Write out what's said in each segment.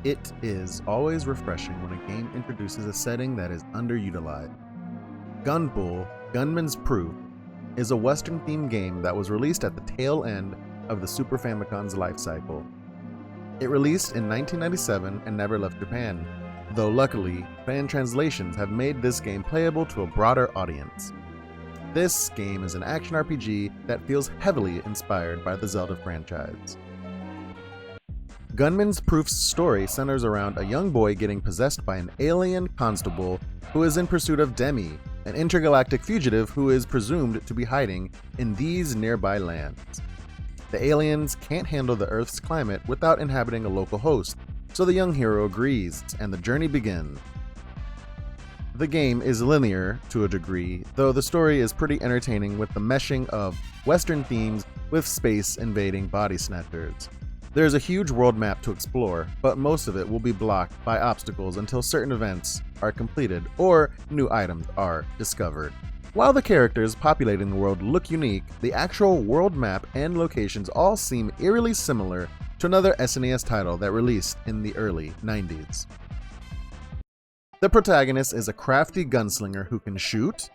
It is always refreshing when a game introduces a setting that is underutilized. Gunman's Proof is a Western-themed game that was released at the tail end of the Super Famicom's life cycle. It released in 1997 and never left Japan, though luckily, fan translations have made this game playable to a broader audience. This game is an action RPG that feels heavily inspired by the Zelda franchise. Gunman's Proof's story centers around a young boy getting possessed by an alien constable who is in pursuit of Demi, an intergalactic fugitive who is presumed to be hiding in these nearby lands. The aliens can't handle the Earth's climate without inhabiting a local host, so the young hero agrees, and the journey begins. The game is linear to a degree, though the story is pretty entertaining with the meshing of Western themes with space invading body snatchers. There's a huge world map to explore, but most of it will be blocked by obstacles until certain events are completed or new items are discovered. While the characters populating the world look unique, the actual world map and locations all seem eerily similar to another SNES title that released in the early 90s. The protagonist is a crafty gunslinger who can shoot,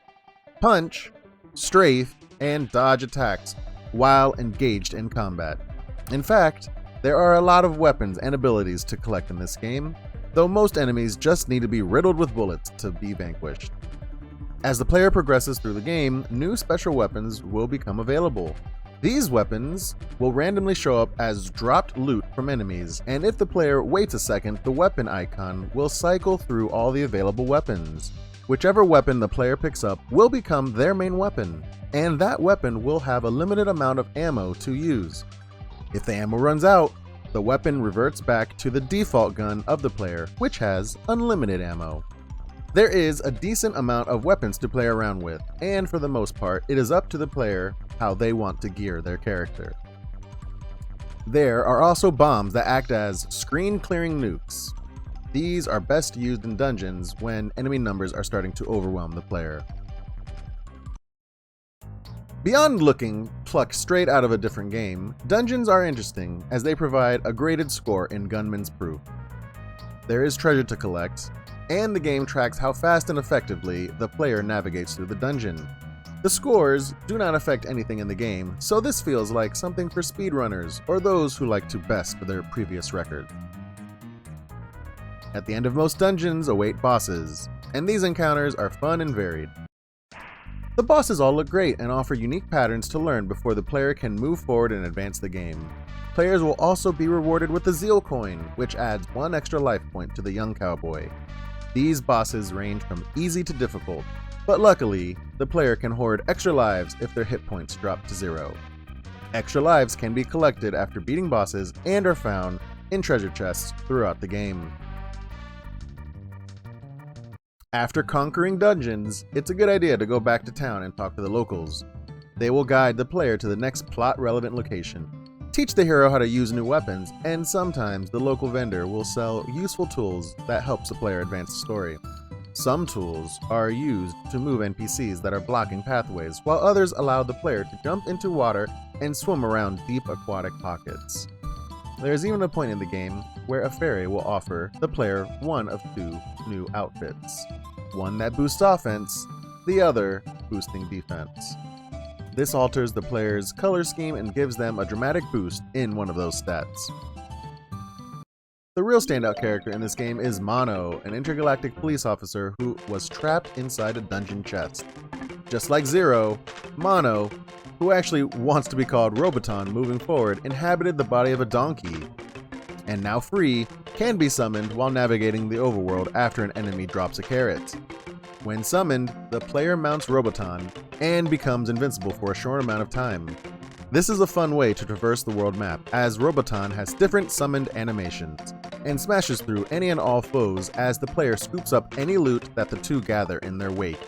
punch, strafe, and dodge attacks while engaged in combat. In fact, there are a lot of weapons and abilities to collect in this game, though most enemies just need to be riddled with bullets to be vanquished. As the player progresses through the game, new special weapons will become available. These weapons will randomly show up as dropped loot from enemies, and if the player waits a second, the weapon icon will cycle through all the available weapons. Whichever weapon the player picks up will become their main weapon, and that weapon will have a limited amount of ammo to use. If the ammo runs out, the weapon reverts back to the default gun of the player, which has unlimited ammo. There is a decent amount of weapons to play around with, and for the most part, it is up to the player how they want to gear their character. There are also bombs that act as screen-clearing nukes. These are best used in dungeons when enemy numbers are starting to overwhelm the player. Beyond looking plucked straight out of a different game, dungeons are interesting as they provide a graded score in Gunman's Proof. There is treasure to collect, and the game tracks how fast and effectively the player navigates through the dungeon. The scores do not affect anything in the game, so this feels like something for speedrunners or those who like to best their previous record. At the end of most dungeons await bosses, and these encounters are fun and varied. The bosses all look great and offer unique patterns to learn before the player can move forward and advance the game. Players will also be rewarded with the Zeal coin, which adds 1 extra life point to the young cowboy. These bosses range from easy to difficult, but luckily, the player can hoard extra lives if their hit points drop to 0. Extra lives can be collected after beating bosses and are found in treasure chests throughout the game. After conquering dungeons, it's a good idea to go back to town and talk to the locals. They will guide the player to the next plot-relevant location, teach the hero how to use new weapons, and sometimes the local vendor will sell useful tools that helps the player advance the story. Some tools are used to move NPCs that are blocking pathways, while others allow the player to jump into water and swim around deep aquatic pockets. There's even a point in the game where a fairy will offer the player one of 2 new outfits. One that boosts offense, the other boosting defense. This alters the player's color scheme and gives them a dramatic boost in one of those stats. The real standout character in this game is Mono, an intergalactic police officer who was trapped inside a dungeon chest. Just like Zero, Mono, who actually wants to be called Roboton moving forward, inhabited the body of a donkey, and now free, can be summoned while navigating the overworld after an enemy drops a carrot. When summoned, the player mounts Roboton and becomes invincible for a short amount of time. This is a fun way to traverse the world map, as Roboton has different summoned animations, and smashes through any and all foes as the player scoops up any loot that the two gather in their wake.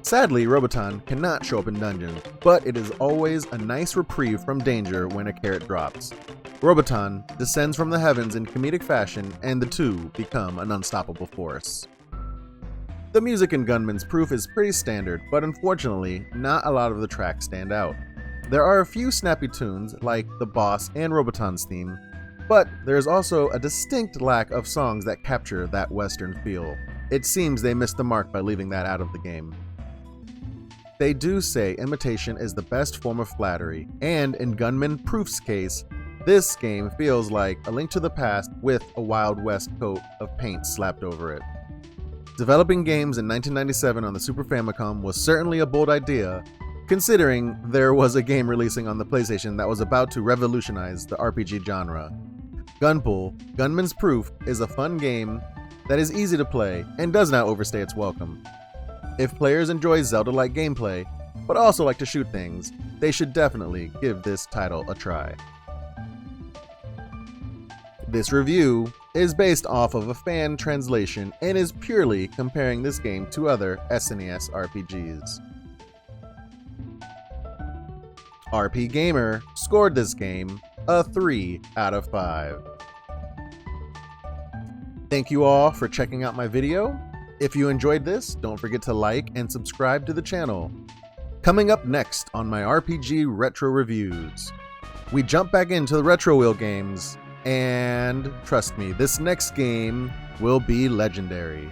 Sadly, Roboton cannot show up in dungeons, but it is always a nice reprieve from danger when a carrot drops. Roboton descends from the heavens in comedic fashion, and the two become an unstoppable force. The music in Gunman's Proof is pretty standard, but unfortunately, not a lot of the tracks stand out. There are a few snappy tunes, like the boss and Roboton's theme, But there is also a distinct lack of songs that capture that Western feel. It seems they missed the mark by leaving that out of the game. They do say imitation is the best form of flattery, and in Gunman Proof's case, this game feels like A Link to the Past with a Wild West coat of paint slapped over it. Developing games in 1997 on the Super Famicom was certainly a bold idea, considering there was a game releasing on the PlayStation that was about to revolutionize the RPG genre. Gunpull, Gunman's Proof is a fun game that is easy to play and does not overstay its welcome. If players enjoy Zelda-like gameplay, but also like to shoot things, they should definitely give this title a try. This review is based off of a fan translation and is purely comparing this game to other SNES RPGs. RP Gamer scored this game a 3 out of 5. Thank you all for checking out my video. If you enjoyed this, don't forget to like and subscribe to the channel. Coming up next on my RPG Retro Reviews, we jump back into the Retro Wheel games, and trust me, this next game will be legendary.